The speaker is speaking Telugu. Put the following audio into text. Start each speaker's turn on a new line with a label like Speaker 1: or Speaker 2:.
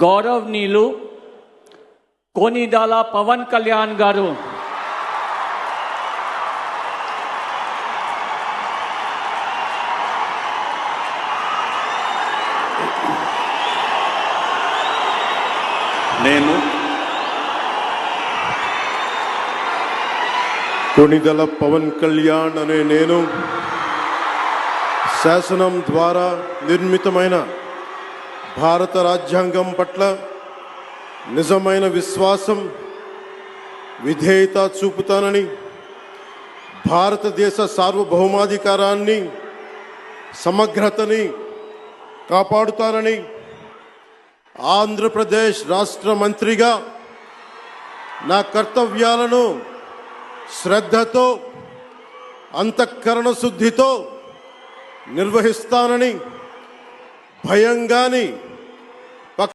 Speaker 1: గౌరవనీయులు కొనిదాల పవన్ కళ్యాణ్ గారు
Speaker 2: కొనిదల పవన్ కళ్యాణ్ అనే నేను శాసనం ద్వారా నిర్మితమైన భారత రాజ్యాంగం పట్ల నిజమైన విశ్వాసం విధేయత చూపుతానని, భారతదేశ సార్వభౌమాధికారాన్ని సమగ్రతని కాపాడుతానని, ఆంధ్రప్రదేశ్ రాష్ట్ర మంత్రిగా నా కర్తవ్యాలను శ్రద్ధతో అంతఃకరణ శుద్ధితో నిర్వహిస్తానని భయం గాని